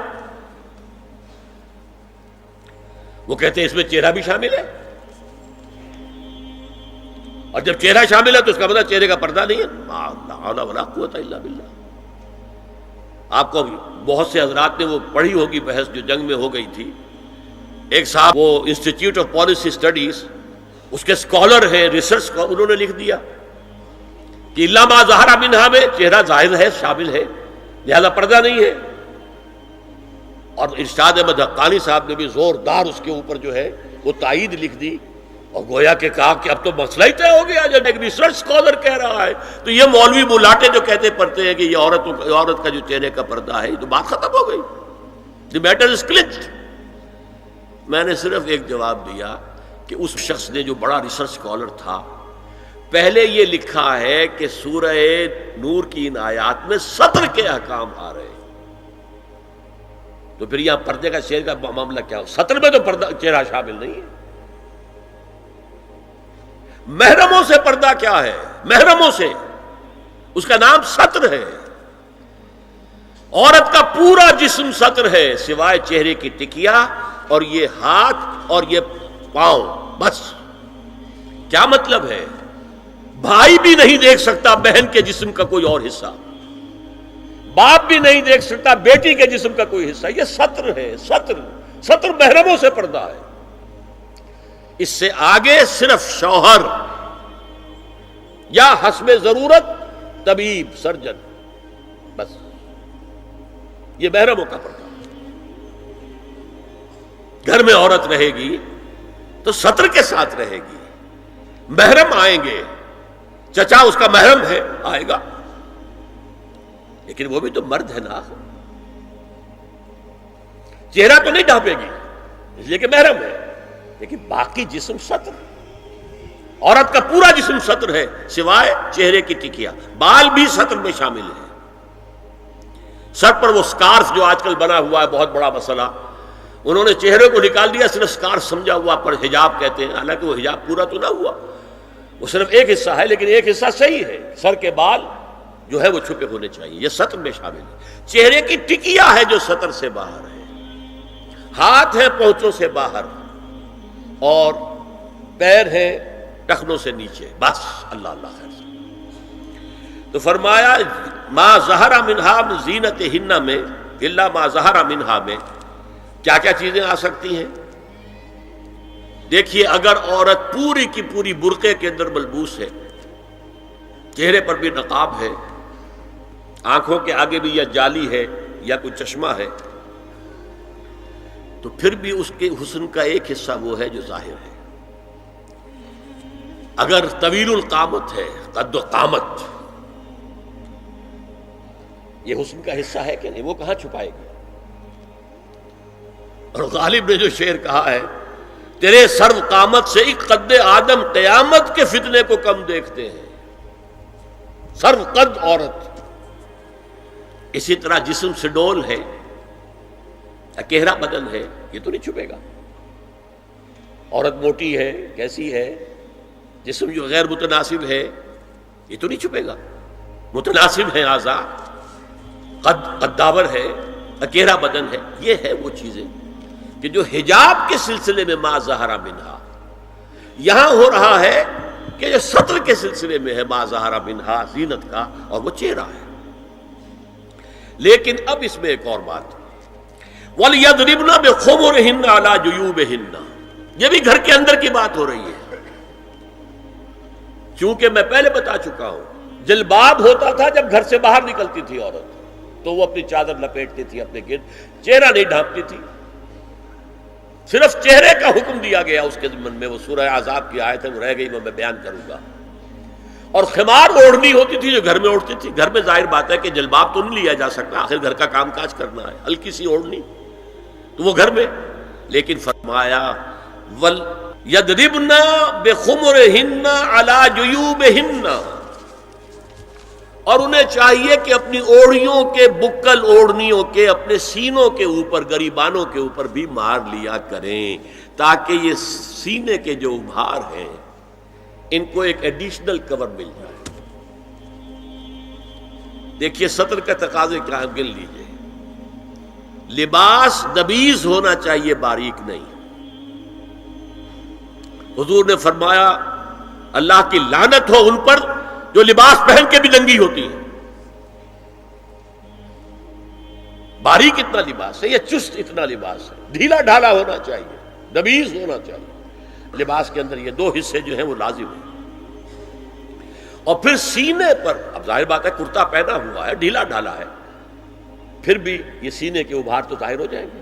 وہ کہتے ہیں اس میں چہرہ بھی شامل ہے، اور جب چہرہ شامل ہے تو اس کا مطلب چہرے کا پردہ نہیں ہے. لا حول ولا قوت الا باللہ. آپ کو بہت سے حضرات نے وہ پڑھی ہوگی بحث جو جنگ میں ہو گئی تھی. ایک صاحب وہ انسٹیٹیوٹ آف پالیسی اسٹڈیز اس کے اسکالر ہیں، ریسرچ کا، انہوں نے لکھ دیا کہ الا ما ظہر منہا میں چہرہ ظاہر ہے، شامل ہے، لہذا پردہ نہیں ہے. اور ارشاد احمد حقانی صاحب نے بھی زوردار اس کے اوپر جو ہے وہ تائید لکھ دی، اور گویا کہ کہا کہ اب تو مسئلہ ہی طے ہو گیا. جب ایک ریسرچ اسکالر کہہ رہا ہے تو یہ مولوی ملاٹے جو کہتے پڑھتے ہیں کہ یہ عورت کا جو چہرے کا پردہ ہے، یہ تو بات ختم ہو گئی. The matter is clutched. میں نے صرف ایک جواب دیا کہ اس شخص نے جو بڑا ریسرچ اسکالر تھا، پہلے یہ لکھا ہے کہ سورہ نور کی ان آیات میں سطر کے احکام آ رہے ہیں، تو پھر یہاں پردے کا چہرے کا معاملہ کیا ہو؟ سطر میں تو پردہ چہرہ شامل نہیں ہے. محرموں سے پردہ کیا ہے؟ محرموں سے، اس کا نام سطر ہے. عورت کا پورا جسم سطر ہے سوائے چہرے کی ٹکیا اور یہ ہاتھ اور یہ پاؤں، بس. کیا مطلب ہے؟ بھائی بھی نہیں دیکھ سکتا بہن کے جسم کا کوئی اور حصہ، باپ بھی نہیں دیکھ سکتا بیٹی کے جسم کا کوئی حصہ. یہ سطر ہے. سطر محرموں سے پردہ ہے. اس سے آگے صرف شوہر یا حسب ضرورت طبیب، سرجن، بس. یہ محرموں کا پردہ. گھر میں عورت رہے گی تو سطر کے ساتھ رہے گی. محرم آئیں گے، چچا اس کا محرم ہے، آئے گا. لیکن وہ بھی تو مرد ہے نا، چہرہ تو نہیں ڈھانپے گی اس لیے کہ محرم ہے، لیکن باقی جسم ستر، عورت کا پورا جسم ستر ہے سوائے چہرے کی ٹکیا، بال بھی ستر میں شامل ہے۔ سر پر وہ سکارف جو آج کل بنا ہوا ہے بہت بڑا مسئلہ، انہوں نے چہرے کو نکال دیا، صرف سکارف سمجھا ہوا پر حجاب کہتے ہیں، حالانکہ وہ حجاب پورا تو نہ ہوا، وہ صرف ایک حصہ ہے، لیکن ایک حصہ صحیح ہے، سر کے بال جو ہے وہ چھپے ہونے چاہیے، یہ ستر میں شامل ہے۔ چہرے کی ٹکیا ہے جو ستر سے باہر ہے، ہاتھ ہے پونچوں سے باہر، اور پیر ہے ٹخنوں سے نیچے، بس اللہ اللہ خیر سے۔ تو فرمایا ما ظہر منہا من زینتہن میں الا ما ظہر منہا میں کیا کیا چیزیں آ سکتی ہیں؟ دیکھیے، اگر عورت پوری کی پوری برقعے کے اندر ملبوس ہے، چہرے پر بھی نقاب ہے، آنکھوں کے آگے بھی یا جالی ہے یا کوئی چشمہ ہے، تو پھر بھی اس کے حسن کا ایک حصہ وہ ہے جو ظاہر ہے۔ اگر طویل القامت ہے، قد و قامت، یہ حسن کا حصہ ہے کہ نہیں؟ وہ کہاں چھپائے گی؟ اور غالب نے جو شعر کہا ہے، تیرے سرو قامت سے ایک قد آدم قیامت کے فتنے کو کم دیکھتے ہیں۔ سرو قد عورت، اسی طرح جسم سے ڈول ہے، اکیرا بدن ہے، یہ تو نہیں چھپے گا۔ عورت موٹی ہے، کیسی ہے، جسم جو غیر متناسب ہے، یہ تو نہیں چھپے گا۔ متناسب ہے اعضاء، قداور ہے، اکیرا بدن ہے، یہ ہے وہ چیزیں کہ جو حجاب کے سلسلے میں ما ظہر منہا، یہاں ہو رہا ہے کہ جو ستر کے سلسلے میں ہے ما ظہر منہا، زینت کا، اور وہ چہرہ ہے۔ لیکن اب اس میں ایک اور بات، وَلْيَضْرِبْنَ بِخُمُرِهِنَّ عَلَى جُيُوبِهِنَّ، یہ بھی گھر کے اندر کی بات ہو رہی ہے، چونکہ میں پہلے بتا چکا ہوں جلباب ہوتا تھا جب گھر سے باہر نکلتی تھی عورت، تو وہ اپنی چادر لپیٹتی تھی اپنے گرد، چہرہ نہیں ڈھانپتی تھی، صرف چہرے کا حکم دیا گیا اس کے ضمن میں، وہ سورہ عذاب کی آیت ہے، وہ رہ گئی، وہ میں بیان کروں گا۔ اور خمار اوڑھنی ہوتی تھی جو گھر میں اوڑھتی تھی، گھر میں ظاہر بات ہے کہ جلباب تو نہیں لیا جا سکتا، آخر گھر کا کام کاج کرنا ہے، ہلکی سی اوڑھنی تو وہ گھر میں، لیکن فرمایا وَلْيَضْرِبْنَ بِخُمُرِهِنَّ عَلَى جُيُوبِهِنَّ، اور انہیں چاہیے کہ اپنی اوڑھیوں کے، بکل اوڑھنیوں کے اپنے سینوں کے اوپر، گریبانوں کے اوپر بھی مار لیا کریں، تاکہ یہ سینے کے جو ابھار ہیں ان کو ایک ایڈیشنل کور مل جائے۔ دیکھیے ستر کا تقاضے کیا ہے، گن لیجئے، لباس نبیذ ہونا چاہیے، باریک نہیں۔ حضور نے فرمایا اللہ کی لعنت ہو ان پر جو لباس پہن کے بھی ننگی ہوتی ہے۔ باریک اتنا لباس ہے یا چست اتنا لباس ہے، ڈھیلا ڈھالا ہونا چاہیے، نبیذ ہونا چاہیے۔ لباس کے اندر یہ دو حصے جو ہیں وہ لازم ہیں۔ اور پھر سینے پر، اب ظاہر بات ہے کرتا پہنا ہوا ہے، ڈھیلا ڈھالا ہے، پھر بھی یہ سینے کے ابھار تو ظاہر ہو جائیں گے۔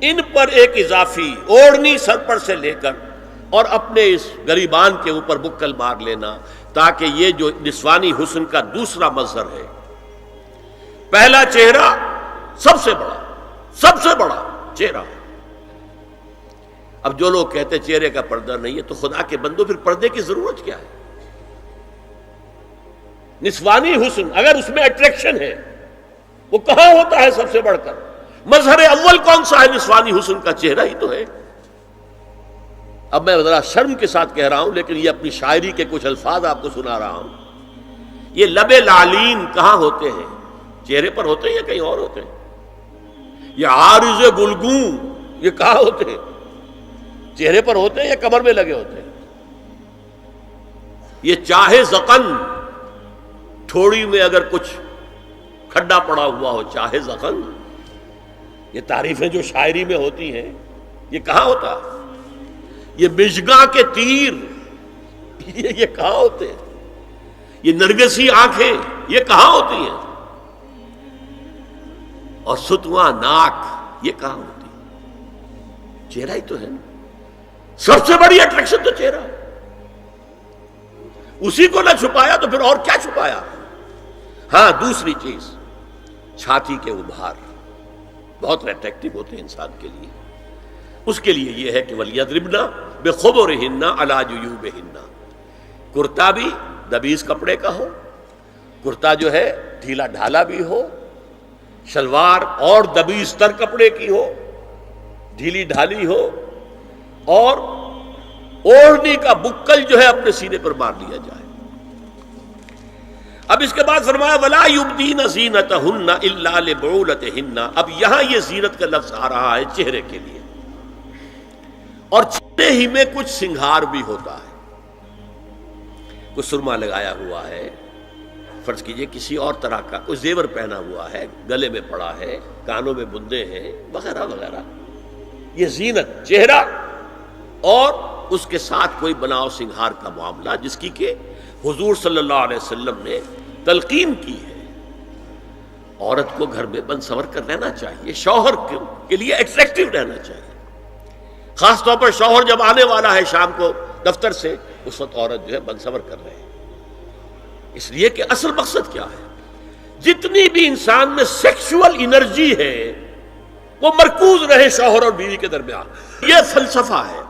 ان پر ایک اضافی اوڑھنی سر پر سے لے کر اور اپنے اس گریبان کے اوپر بکل مار لینا، تاکہ یہ جو نسوانی حسن کا دوسرا مظہر ہے، پہلا چہرہ سب سے بڑا چہرہ۔ اب جو لوگ کہتے چہرے کا پردہ نہیں ہے، تو خدا کے بندو پھر پردے کی ضرورت کیا ہے؟ نسوانی حسن اگر اس میں اٹریکشن ہے، وہ کہاں ہوتا ہے سب سے بڑھ کر؟ مظہر اول کون سا ہے نسوانی حسن کا؟ چہرہ ہی تو ہے۔ اب میں ذرا شرم کے ساتھ کہہ رہا ہوں، لیکن یہ اپنی شاعری کے کچھ الفاظ آپ کو سنا رہا ہوں۔ یہ لب لعلین کہاں ہوتے ہیں؟ چہرے پر ہوتے ہیں یا کہیں اور ہوتے ہیں؟ یہ عارض گلگوں یہ کہاں ہوتے ہیں؟ چہرے پر ہوتے ہیں یا کمر میں لگے ہوتے ہیں؟ یہ چاہے زقن، تھوڑی میں اگر کچھ کھڈا پڑا ہوا ہو، چاہے زقن، یہ تعریفیں جو شاعری میں ہوتی ہیں، یہ کہاں ہوتا ہے؟ یہ مژگاں کے تیر یہ کہاں ہوتے ہیں؟ یہ نرگسی آنکھیں یہ کہاں ہوتی ہیں؟ اور ستواں ناک یہ کہاں ہوتی ہے؟ چہرہ ہی تو ہے نا، سب سے بڑی اٹریکشن تو چہرہ ہے، اسی کو نہ چھپایا تو پھر اور کیا چھپایا؟ ہاں دوسری چیز چھاتی کے ابھار بہت اٹریکٹیو ہوتے ہیں انسان کے لیے. اس کے لیے یہ ہے کہ وَلْيَضْرِبْنَ بِخُمُرِهِنَّ عَلَى جُيُوبِهِنَّ، کرتا بھی دبیز کپڑے کا ہو، کرتا جو ہے ڈھیلا ڈھالا بھی ہو، شلوار اور دبیز تر کپڑے کی ہو، ڈھیلی ڈھالی ہو، اور اوڑھنی کا بکل جو ہے اپنے سینے پر مار لیا جائے. اب اس کے بعد فرمایا وَلَا يُبْدِينَ زِينَتَهُنَّ إِلَّا لِبُعُولَتِهِنَّ. اب یہاں یہ زینت کا لفظ آ رہا ہے چہرے کے لیے، اور چہرے ہی میں کچھ سنگھار بھی ہوتا ہے. کوئی سرما لگایا ہوا ہے، فرض کیجئے کسی اور طرح کا کوئی زیور پہنا ہوا ہے، گلے میں پڑا ہے، کانوں میں بندے ہیں وغیرہ وغیرہ. یہ زینت چہرہ اور اس کے ساتھ کوئی بناؤ سنگھار کا معاملہ، جس کی کہ حضور صلی اللہ علیہ وسلم نے تلقین کی ہے. عورت کو گھر میں بن سنور کر رہنا چاہیے، شوہر کے لیے ایٹریکٹیو رہنا چاہیے. خاص طور پر شوہر جب آنے والا ہے شام کو دفتر سے، اس وقت عورت جو ہے بن سنور کر رہے ہیں. اس لیے کہ اصل مقصد کیا ہے؟ جتنی بھی انسان میں سیکشول انرجی ہے وہ مرکوز رہے شوہر اور بیوی کے درمیان. یہ فلسفہ ہے.